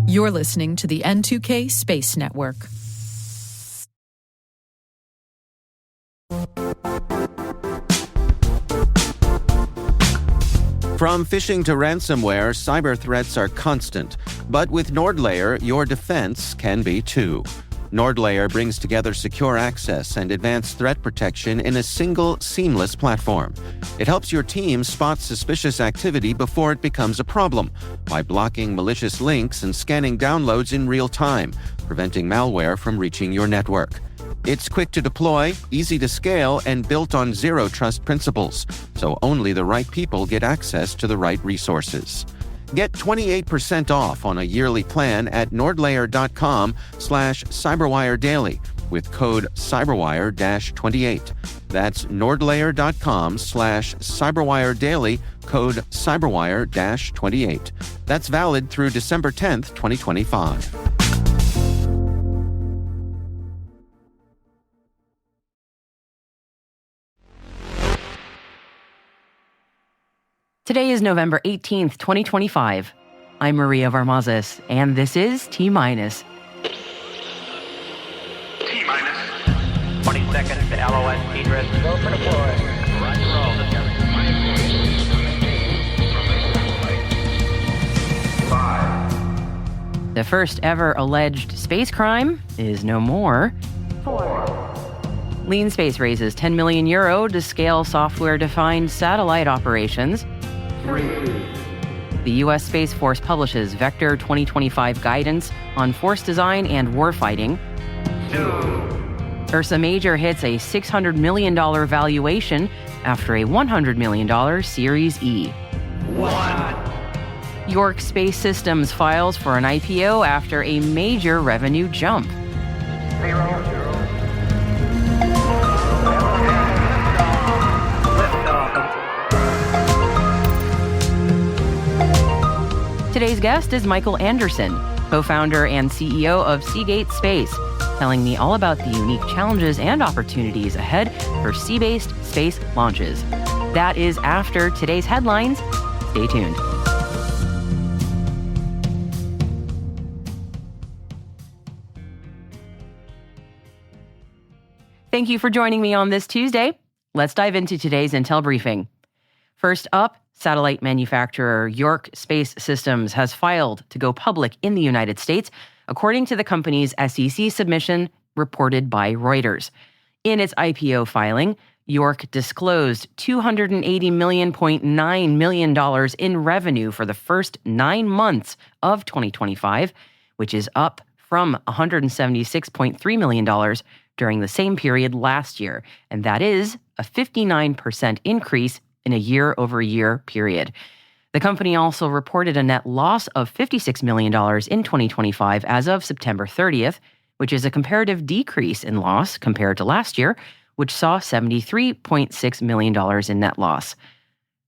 You're listening to the N2K Space Network. From phishing to ransomware, cyber threats are constant. But with NordLayer, your defense can be too. NordLayer brings together secure access and advanced threat protection in a single, seamless platform. It helps your team spot suspicious activity before it becomes a problem by blocking malicious links and scanning downloads in real time, preventing malware from reaching your network. It's quick to deploy, easy to scale, and built on zero trust principles, so only the right people get access to the right resources. Get 28% off on a yearly plan at nordlayer.com/cyberwiredaily with code cyberwire-28. That's nordlayer.com/cyberwiredaily, code cyberwire-28. That's valid through December 10th, 2025. Today is November 18th, 2025. I'm Maria Varmazes, and this is T-Minus. T-Minus. 20 seconds to LOS, T-Dress. Go for deploy. Roger, roll. 5. The first ever alleged space crime is no more. 4. Lean Space raises €10 million to scale software-defined satellite operations. 3. The U.S. Space Force publishes Vector 2025 guidance on force design and warfighting. 2. Ursa Major hits a $600 million valuation after a $100 million Series E. 1. York Space Systems files for an IPO after a major revenue jump. 0. Today's guest is Michael Anderson, co-founder and CEO of Seagate Space, telling me all about the unique challenges and opportunities ahead for sea-based space launches. That is after today's headlines. Stay tuned. Thank you for joining me on this Tuesday. Let's dive into today's Intel briefing. First up, satellite manufacturer York Space Systems has filed to go public in the United States, according to the company's SEC submission reported by Reuters. In its IPO filing, York disclosed $280.9 million in revenue for the first 9 months of 2025, which is up from $176.3 million during the same period last year, and that is a 59% increase in a year-over-year period. The company also reported a net loss of $56 million in 2025 as of September 30th, which is a comparative decrease in loss compared to last year, which saw $73.6 million in net loss.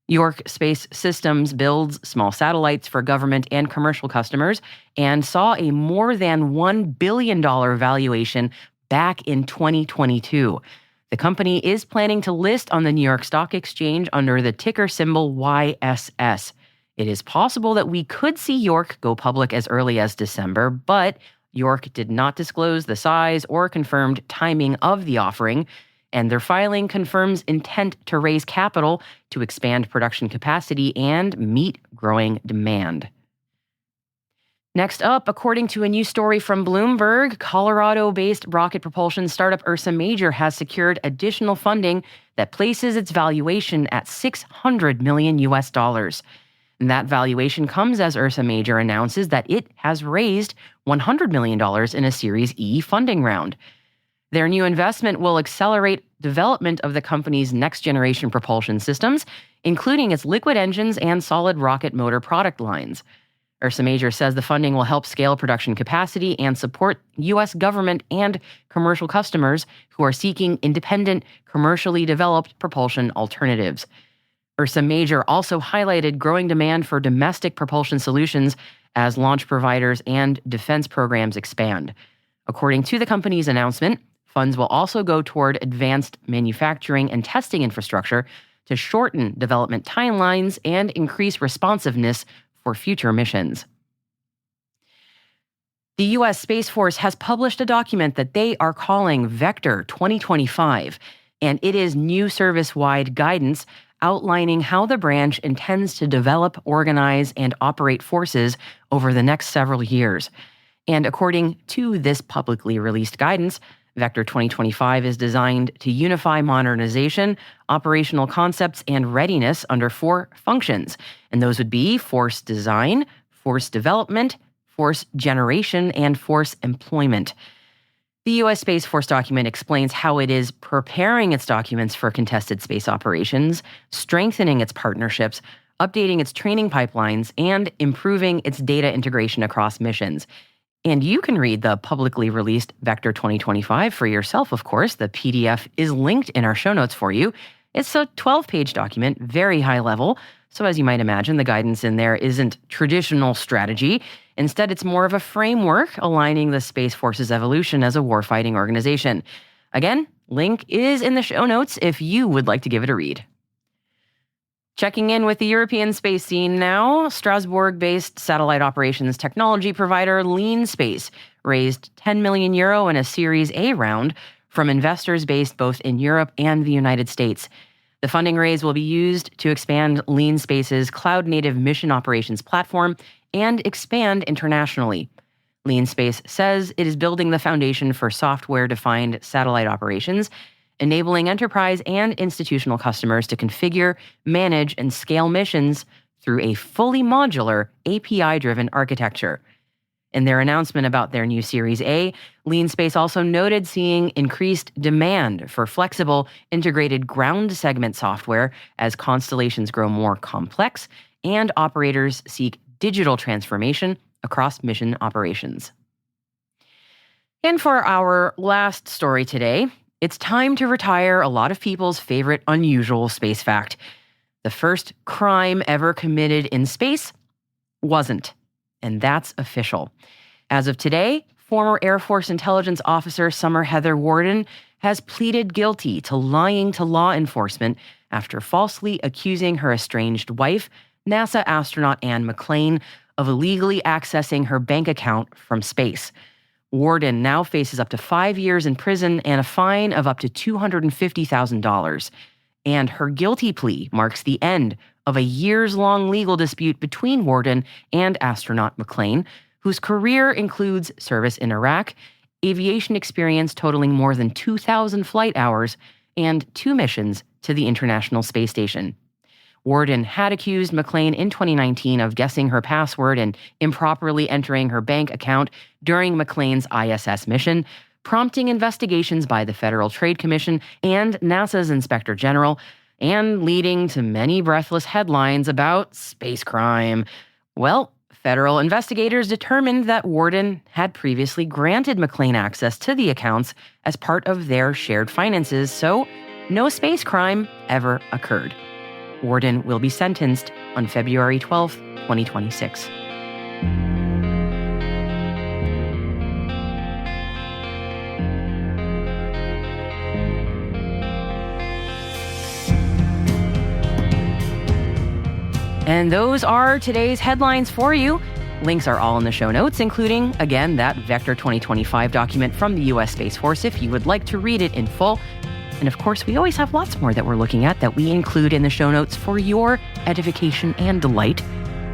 York Space Systems builds small satellites for government and commercial customers and saw a more than $1 billion valuation back in 2022. The company is planning to list on the New York Stock Exchange under the ticker symbol YSS. It is possible that we could see York go public as early as December, but York did not disclose the size or confirmed timing of the offering, and their filing confirms intent to raise capital to expand production capacity and meet growing demand. Next up, according to a new story from Bloomberg, Colorado-based rocket propulsion startup Ursa Major has secured additional funding that places its valuation at $600 million. And that valuation comes as Ursa Major announces that it has raised $100 million in a Series E funding round. Their new investment will accelerate development of the company's next-generation propulsion systems, including its liquid engines and solid rocket motor product lines. Ursa Major says the funding will help scale production capacity and support U.S. government and commercial customers who are seeking independent, commercially developed propulsion alternatives. Ursa Major also highlighted growing demand for domestic propulsion solutions as launch providers and defense programs expand. According to the company's announcement, funds will also go toward advanced manufacturing and testing infrastructure to shorten development timelines and increase responsiveness for future missions. The U.S. Space Force has published a document that they are calling Vector 2025, and it is new service-wide guidance outlining how the branch intends to develop, organize, and operate forces over the next several years. And according to this publicly released guidance, Vector 2025 is designed to unify modernization, operational concepts, and readiness under 4 functions. And those would be force design, force development, force generation, and force employment. The U.S. Space Force document explains how it is preparing its documents for contested space operations, strengthening its partnerships, updating its training pipelines, and improving its data integration across missions. And you can read the publicly released Vector 2025 for yourself, of course. The PDF is linked in our show notes for you. It's a 12-page document, very high level. So as you might imagine, the guidance in there isn't traditional strategy. Instead, it's more of a framework aligning the Space Force's evolution as a warfighting organization. Again, link is in the show notes if you would like to give it a read. Checking in with the European space scene now, Strasbourg-based satellite operations technology provider Lean Space raised €10 million in a Series A round from investors based both in Europe and the United States. The funding raise will be used to expand Lean Space's cloud-native mission operations platform and expand internationally. Lean Space says it is building the foundation for software-defined satellite operations, enabling enterprise and institutional customers to configure, manage, and scale missions through a fully modular, API-driven architecture. In their announcement about their new Series A, Lean Space also noted seeing increased demand for flexible, integrated ground segment software as constellations grow more complex and operators seek digital transformation across mission operations. And for our last story today, it's time to retire a lot of people's favorite unusual space fact. The first crime ever committed in space wasn't. And that's official. As of today, former Air Force intelligence officer Summer Heather Warden has pleaded guilty to lying to law enforcement after falsely accusing her estranged wife, NASA astronaut Anne McClain, of illegally accessing her bank account from space. Warden now faces up to 5 years in prison and a fine of up to $250,000. And her guilty plea marks the end of a years-long legal dispute between Warden and astronaut McClain, whose career includes service in Iraq, aviation experience totaling more than 2,000 flight hours, and 2 missions to the International Space Station. Warden had accused McClain in 2019 of guessing her password and improperly entering her bank account during McClain's ISS mission, prompting investigations by the Federal Trade Commission and NASA's Inspector General, and leading to many breathless headlines about space crime. Well, federal investigators determined that Warden had previously granted McClain access to the accounts as part of their shared finances, so no space crime ever occurred. Warden will be sentenced on February 12th, 2026. And those are today's headlines for you. Links are all in the show notes, including, again, that Vector 2025 document from the U.S. Space Force if you would like to read it in full. And of course, we always have lots more that we're looking at that we include in the show notes for your edification and delight.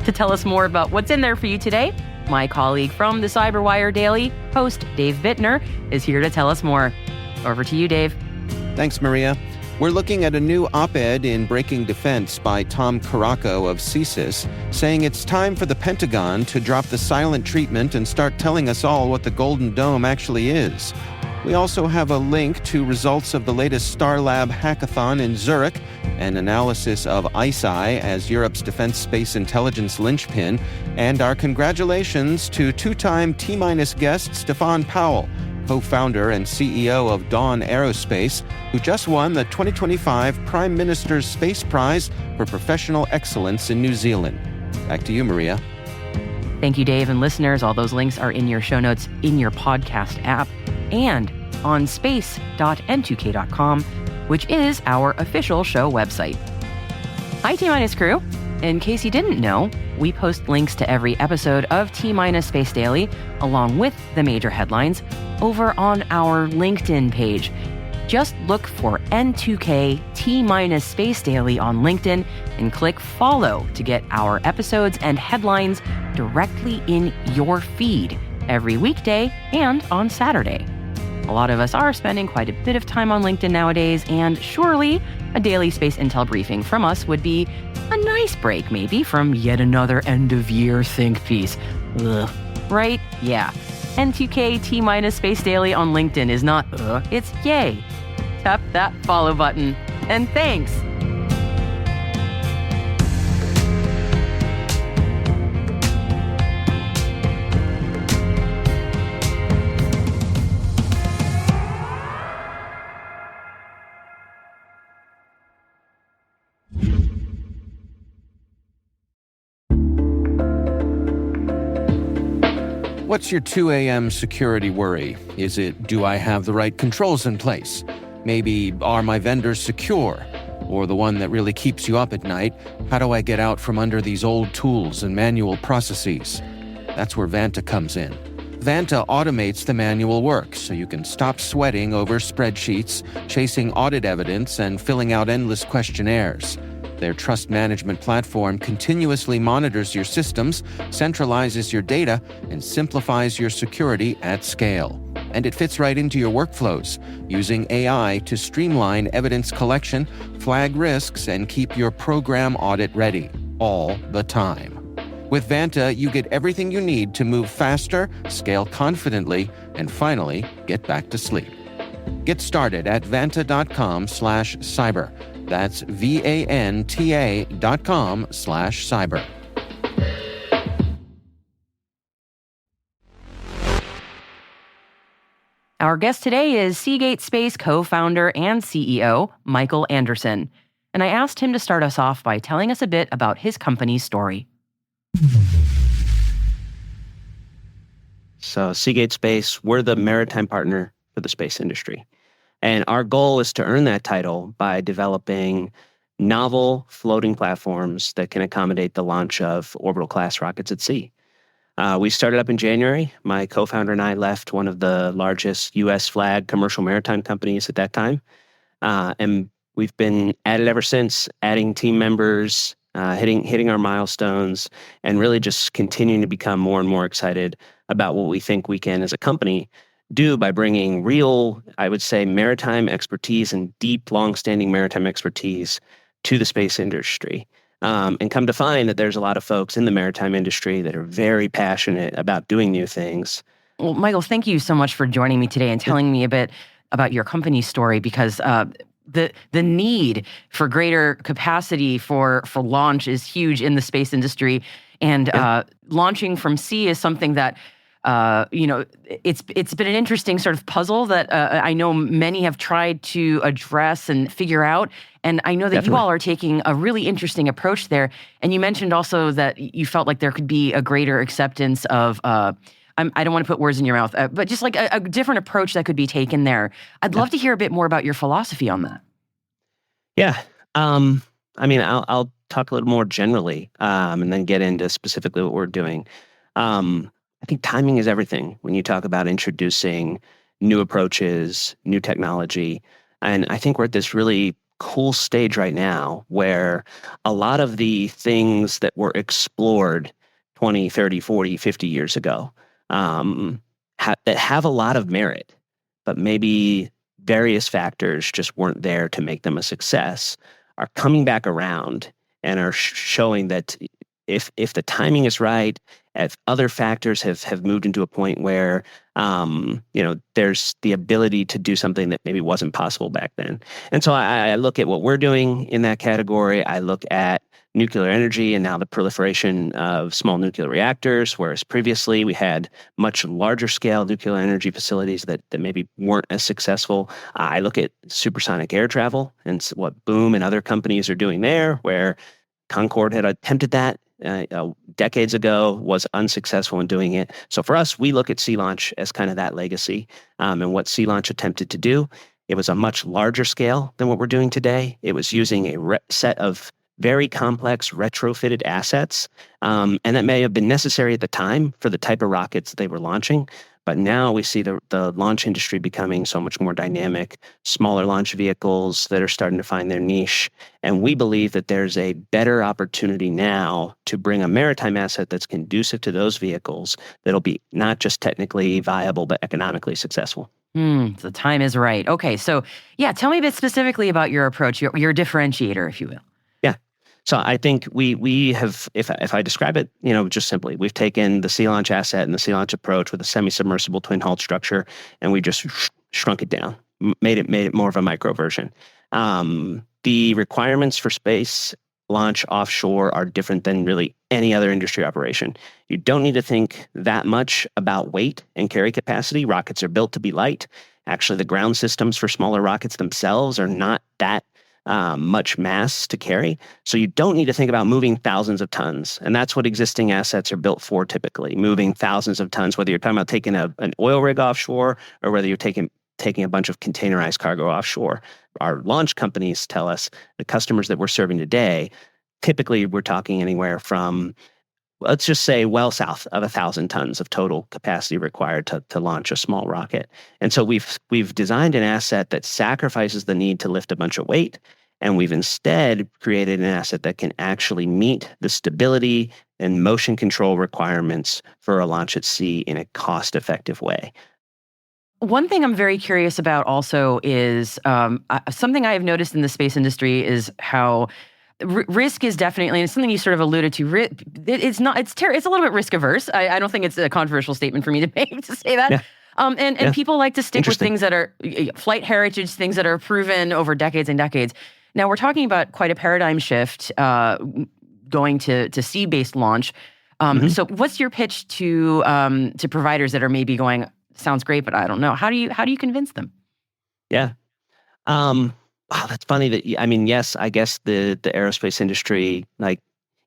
To tell us more about what's in there for you today, my colleague from the CyberWire Daily, host Dave Bittner, is here to tell us more. Over to you, Dave. Thanks, Maria. We're looking at a new op-ed in Breaking Defense by Tom Caraco of CSIS, saying it's time for the Pentagon to drop the silent treatment and start telling us all what the Golden Dome actually is. We also have a link to results of the latest Starlab hackathon in Zurich, an analysis of ICEYE as Europe's defense space intelligence linchpin, and our congratulations to 2-time T-Minus guest Stefan Powell, co-founder and CEO of Dawn Aerospace, who just won the 2025 Prime Minister's Space Prize for Professional Excellence in New Zealand. Back to you, Maria. Thank you, Dave, and listeners. All those links are in your show notes in your podcast app and on space.n2k.com, which is our official show website. Hi, T-Minus crew. In case you didn't know, we post links to every episode of T-Minus Space Daily, along with the major headlines, over on our LinkedIn page. Just look for N2K T-Minus Space Daily on LinkedIn and click follow to get our episodes and headlines directly in your feed every weekday and on Saturday. A lot of us are spending quite a bit of time on LinkedIn nowadays, and surely a daily space intel briefing from us would be a nice break, maybe, from yet another end-of-year think piece. Ugh. Right? Yeah. N2K T-Minus Space Daily on LinkedIn is not it's yay. Tap that follow button. And thanks. What's your 2 a.m. security worry? Is it, do I have the right controls in place? Maybe, are my vendors secure? Or the one that really keeps you up at night, how do I get out from under these old tools and manual processes? That's where Vanta comes in. Vanta automates the manual work so you can stop sweating over spreadsheets, chasing audit evidence, and filling out endless questionnaires. Their trust management platform continuously monitors your systems, centralizes your data, and simplifies your security at scale. And it fits right into your workflows, using AI to streamline evidence collection, flag risks, and keep your program audit ready, all the time. With Vanta, you get everything you need to move faster, scale confidently, and finally, get back to sleep. Get started at vanta.com/cyber. That's VANTA.com/cyber. Our guest today is Seagate Space co-founder and CEO, Michael Anderson. And I asked him to start us off by telling us a bit about his company's story. So Seagate Space, we're the maritime partner for the space industry. And our goal is to earn that title by developing novel floating platforms that can accommodate the launch of orbital class rockets at sea. We started up in January. My co-founder and I left one of the largest U.S. flag commercial maritime companies at that time. And we've been at it ever since, adding team members, hitting our milestones, and really just continuing to become more and more excited about what we think we can, as a company, do by bringing real, I would say, maritime expertise and deep, long-standing maritime expertise to the space industry. And come to find that there's a lot of folks in the maritime industry that are very passionate about doing new things. Well, Michael, thank you so much for joining me today and telling me a bit about your company's story, because the need for greater capacity for launch is huge in the space industry. And launching from sea is something that it's been an interesting sort of puzzle that I know many have tried to address and figure out. And I know that you all are taking a really interesting approach there. And you mentioned also that you felt like there could be a greater acceptance of, I don't want to put words in your mouth, but just like a different approach that could be taken there. I'd love to hear a bit more about your philosophy on that. Yeah. I'll talk a little more generally and then get into specifically what we're doing. I think timing is everything when you talk about introducing new approaches, new technology. And I think we're at this really cool stage right now where a lot of the things that were explored 20, 30, 40, 50 years ago that have a lot of merit, but maybe various factors just weren't there to make them a success, are coming back around and are showing that if the timing is right, if other factors have moved into a point where there's the ability to do something that maybe wasn't possible back then. And so I look at what we're doing in that category. I look at nuclear energy and now the proliferation of small nuclear reactors, whereas previously we had much larger scale nuclear energy facilities that maybe weren't as successful. I look at supersonic air travel and what Boom and other companies are doing there, where Concorde had attempted that decades ago, was unsuccessful in doing it. So for us, we look at Sea Launch as kind of that legacy. And what Sea Launch attempted to do, it was a much larger scale than what we're doing today. It was using a set of very complex retrofitted assets. And that may have been necessary at the time for the type of rockets they were launching. But now we see the launch industry becoming so much more dynamic, smaller launch vehicles that are starting to find their niche. And we believe that there's a better opportunity now to bring a maritime asset that's conducive to those vehicles that'll be not just technically viable, but economically successful. The time is right. Okay, so yeah, tell me a bit specifically about your approach, your differentiator, if you will. So I think we have, if I describe it, just simply, we've taken the sea launch asset and the sea launch approach with a semi-submersible twin hull structure, and we just shrunk it down, made it more of a micro version. The requirements for space launch offshore are different than really any other industry operation. You don't need to think that much about weight and carry capacity. Rockets are built to be light. Actually, the ground systems for smaller rockets themselves are not that much mass to carry. So you don't need to think about moving thousands of tons. And that's what existing assets are built for typically, moving thousands of tons, whether you're talking about taking an oil rig offshore or whether you're taking a bunch of containerized cargo offshore. Our launch companies tell us, the customers that we're serving today, typically we're talking anywhere from, let's just say, well south of 1,000 tons of total capacity required to launch a small rocket. And so we've designed an asset that sacrifices the need to lift a bunch of weight, and we've instead created an asset that can actually meet the stability and motion control requirements for a launch at sea in a cost-effective way. One thing I'm very curious about also is something I have noticed in the space industry is how risk is definitely, and it's something you sort of alluded to. It's a little bit risk averse. I don't think it's a controversial statement for me to make to say that. Yeah. And people like to stick with things that are flight heritage, things that are proven over decades and decades. Now we're talking about quite a paradigm shift, going to sea-based launch. So what's your pitch to providers that are maybe going, sounds great, but I don't know. How do you convince them? Yeah. Wow, that's funny that, yes, I guess the aerospace industry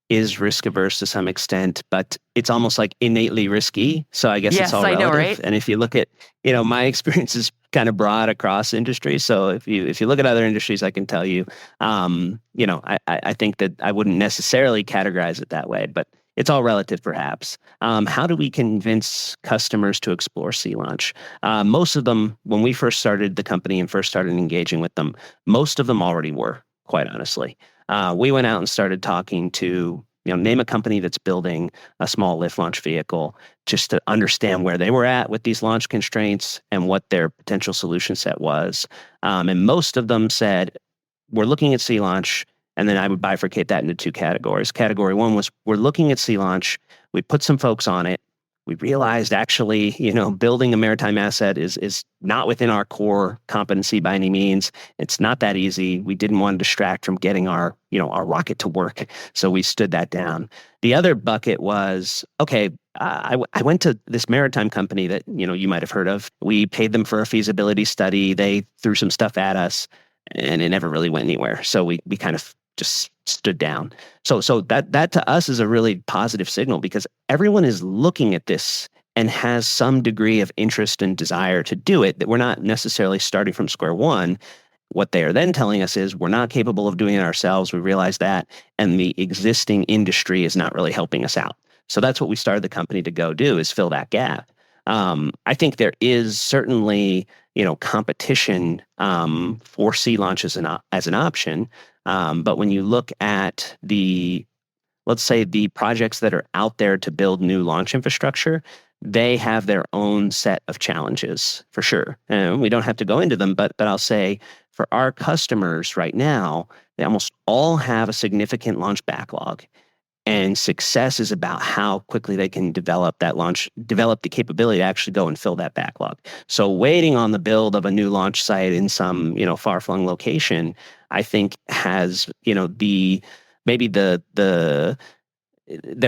is risk averse to some extent, but it's almost like innately risky. So I guess it's all relative. I know, right? And if you look at, my experience is kind of broad across industries. So if you look at other industries, I can tell you, I think that I wouldn't necessarily categorize it that way, but it's all relative, perhaps. How do we convince customers to explore sea launch? Most of them, when we first started the company and first started engaging with them, most of them already were, quite honestly. We went out and started talking to, name a company that's building a small lift launch vehicle, just to understand where they were at with these launch constraints and what their potential solution set was. And most of them said, we're looking at sea launch. And then I would bifurcate that into two categories. Category one was, we're looking at sea launch. We put some folks on it. We realized actually, building a maritime asset is not within our core competency by any means. It's not that easy. We didn't want to distract from getting our rocket to work. So we stood that down. The other bucket was, okay, I went to this maritime company that, you might have heard of. We paid them for a feasibility study. They threw some stuff at us and it never really went anywhere. So we kind of just stood down. So that to us is a really positive signal, because everyone is looking at this and has some degree of interest and desire to do it, that we're not necessarily starting from square one. What they are then telling us is, we're not capable of doing it ourselves. We realize that, and the existing industry is not really helping us out. So that's what we started the company to go do, is fill that gap. I think there is certainly, competition for sea launch as an option. But when you look at let's say the projects that are out there to build new launch infrastructure, they have their own set of challenges for sure. And we don't have to go into them, but I'll say for our customers right now, they almost all have a significant launch backlog. And success is about how quickly they can develop the capability to actually go and fill that backlog. So waiting on the build of a new launch site in some, far-flung location, I think has, they're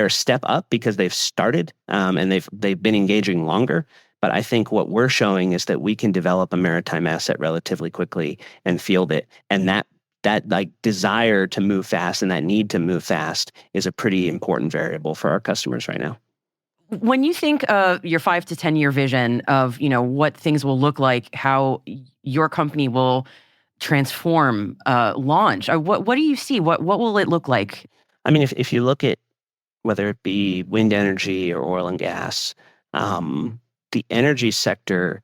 a step up because they've started and they've been engaging longer. But I think what we're showing is that we can develop a maritime asset relatively quickly and field it. And that desire to move fast and that need to move fast is a pretty important variable for our customers right now. When you think of your 5 to 10 year vision of, what things will look like, how your company will transform launch? What do you see? What will it look like? I mean, if you look at whether it be wind energy or oil and gas, the energy sector,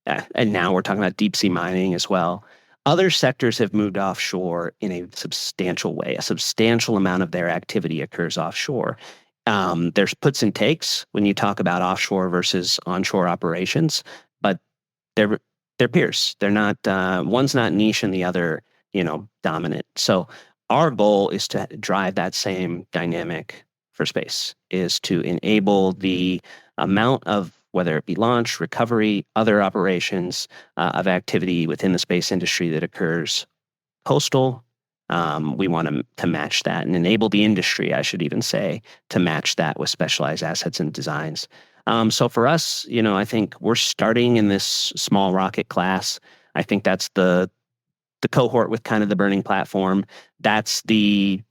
and now we're talking about deep sea mining as well. Other sectors have moved offshore in a substantial way. A substantial amount of their activity occurs offshore. There's puts and takes when you talk about offshore versus onshore operations, but they're peers. They're not one's not niche and the other, dominant. So our goal is to drive that same dynamic for space, is to enable the amount of, whether it be launch, recovery, other operations of activity within the space industry that occurs coastal. We want to match that and enable the industry, I should even say, to match that with specialized assets and designs. So for us, I think we're starting in this small rocket class. I think that's the cohort with kind of the burning platform. That's the,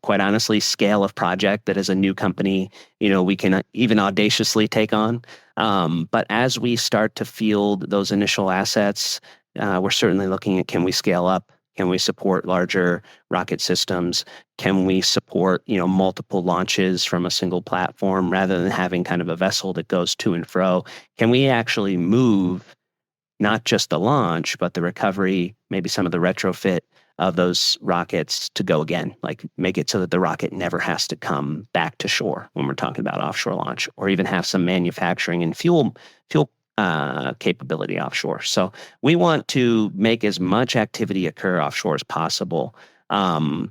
quite honestly, scale of project that as a new company, we can even audaciously take on. But as we start to field those initial assets, we're certainly looking at, can we scale up? Can we support larger rocket systems? Can we support, multiple launches from a single platform rather than having kind of a vessel that goes to and fro? Can we actually move not just the launch, but the recovery, maybe some of the retrofit of those rockets to go again, like make it so that the rocket never has to come back to shore when we're talking about offshore launch, or even have some manufacturing and fuel capability offshore. So we want to make as much activity occur offshore as possible. Other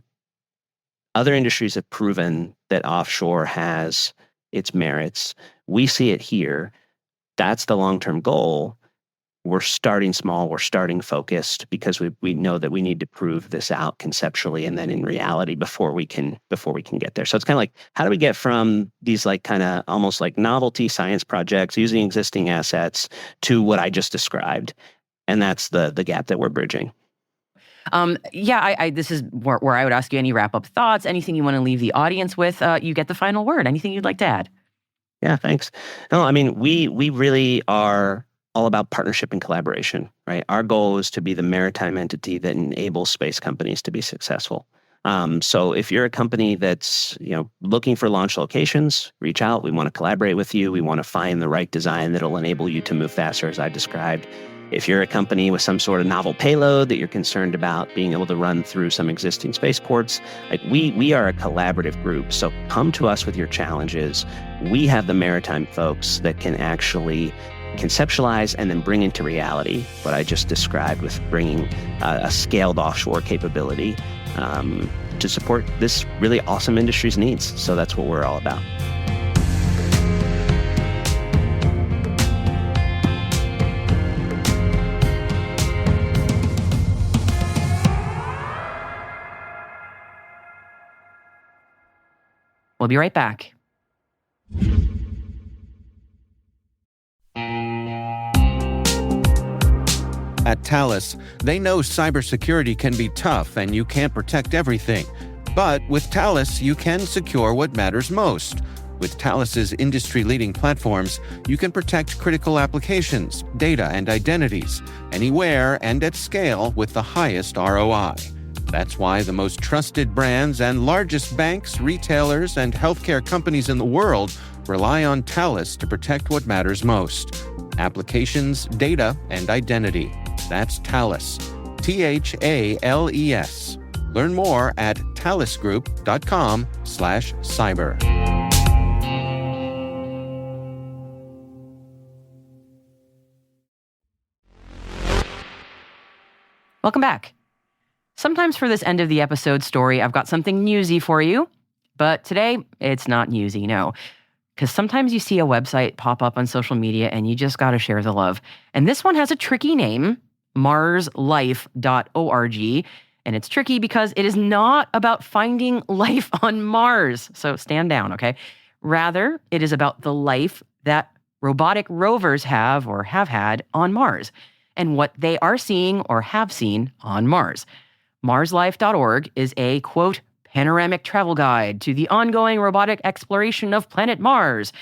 industries have proven that offshore has its merits. We see it here. That's the long-term goal. We're starting small, we're starting focused, because we know that we need to prove this out conceptually and then in reality before we can get there. So it's kind of like, how do we get from these like kind of almost like novelty science projects using existing assets to what I just described? And that's the gap that we're bridging. This is where I would ask you any wrap-up thoughts, anything you want to leave the audience with. You get the final word. Anything you'd like to add? Yeah, thanks. No, I mean, we really are all about partnership and collaboration, right? Our goal is to be the maritime entity that enables space companies to be successful. So if you're a company that's looking for launch locations, reach out. We want to collaborate with you. We want to find the right design that'll enable you to move faster, as I described. If you're a company with some sort of novel payload that you're concerned about being able to run through some existing spaceports, like we are a collaborative group. So come to us with your challenges. We have the maritime folks that can actually conceptualize and then bring into reality what I just described, with bringing a scaled offshore capability to support this really awesome industry's needs. So that's what we're all about. We'll be right back. At Thales, they know cybersecurity can be tough and you can't protect everything. But with Thales, you can secure what matters most. With Thales's industry-leading platforms, you can protect critical applications, data, and identities, anywhere and at scale with the highest ROI. That's why the most trusted brands and largest banks, retailers, and healthcare companies in the world rely on Thales to protect what matters most: applications, data, and identity. That's Thales. THALES. Learn more at thalesgroup.com/cyber. Welcome back. Sometimes for this end of the episode story, I've got something newsy for you. But today, it's not newsy, no. Because sometimes you see a website pop up on social media and you just got to share the love. And this one has a tricky name, marslife.org. And it's tricky because it is not about finding life on Mars. So stand down, okay? Rather, it is about the life that robotic rovers have or have had on Mars, and what they are seeing or have seen on Mars. Marslife.org is a, quote, panoramic travel guide to the ongoing robotic exploration of planet Mars.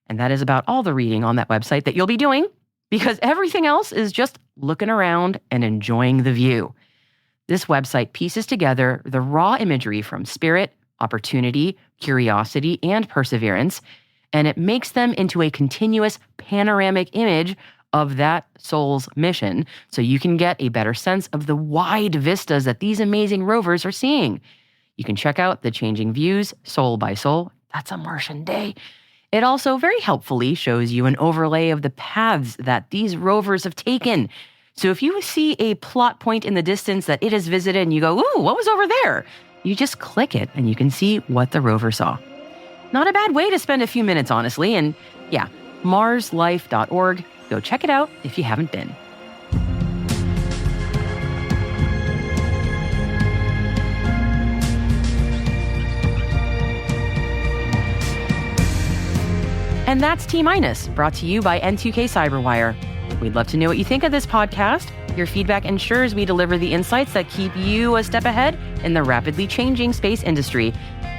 And that is about all the reading on that website that you'll be doing, because everything else is just looking around and enjoying the view. This website pieces together the raw imagery from spirit, opportunity, curiosity, and perseverance, and it makes them into a continuous panoramic image of that soul's mission, so you can get a better sense of the wide vistas that these amazing rovers are seeing. You can check out the changing views, soul by soul. That's a Martian day. It also very helpfully shows you an overlay of the paths that these rovers have taken. So if you see a plot point in the distance that it has visited and you go, ooh, what was over there? You just click it and you can see what the rover saw. Not a bad way to spend a few minutes, honestly. And yeah, marslife.org. Go check it out if you haven't been. And that's T-Minus, brought to you by N2K Cyberwire. We'd love to know what you think of this podcast. Your feedback ensures we deliver the insights that keep you a step ahead in the rapidly changing space industry.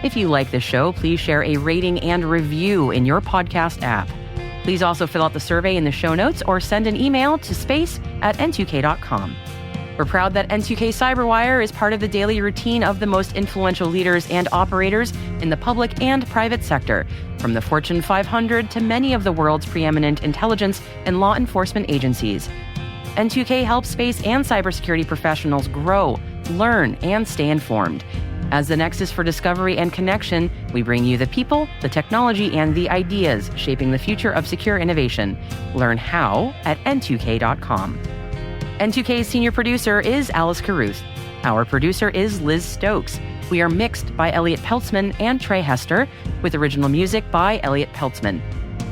If you like this show, please share a rating and review in your podcast app. Please also fill out the survey in the show notes or send an email to space@n2k.com. We're proud that N2K Cyberwire is part of the daily routine of the most influential leaders and operators in the public and private sector, from the Fortune 500 to many of the world's preeminent intelligence and law enforcement agencies. N2K helps space and cybersecurity professionals grow, learn, and stay informed. As the nexus for discovery and connection, we bring you the people, the technology, and the ideas shaping the future of secure innovation. Learn how at n2k.com. N2K's senior producer is Alice Caruth. Our producer is Liz Stokes. We are mixed by Elliot Peltzman and Trey Hester, with original music by Elliot Peltzman.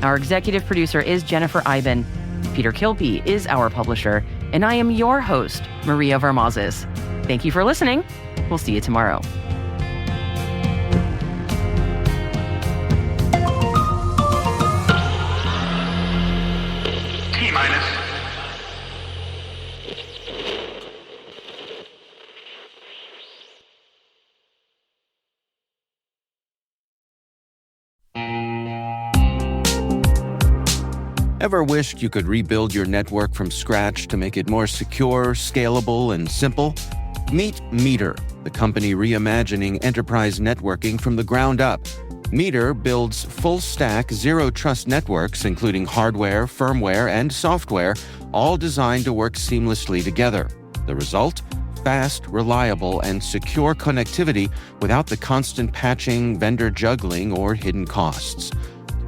Our executive producer is Jennifer Iben. Peter Kilby is our publisher, and I am your host, Maria Varmazes. Thank you for listening. We'll see you tomorrow. T-Minus. Ever wished you could rebuild your network from scratch to make it more secure, scalable, and simple? Meet Meter, the company reimagining enterprise networking from the ground up. Meter builds full-stack, zero-trust networks, including hardware, firmware, and software, all designed to work seamlessly together. The result? Fast, reliable, and secure connectivity without the constant patching, vendor juggling, or hidden costs.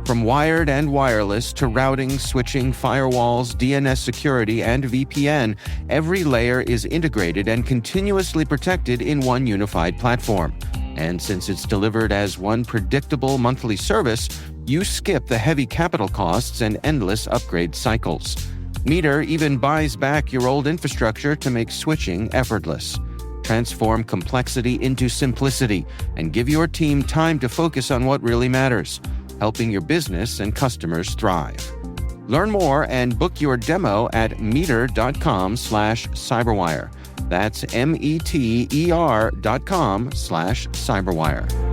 From wired and wireless to routing, switching, firewalls, DNS security, and VPN, every layer is integrated and continuously protected in one unified platform. And since it's delivered as one predictable monthly service, you skip the heavy capital costs and endless upgrade cycles. Meter even buys back your old infrastructure to make switching effortless. Transform complexity into simplicity and give your team time to focus on what really matters, helping your business and customers thrive. Learn more and book your demo at meter.com/cyberwire. That's METER.com/cyberwire.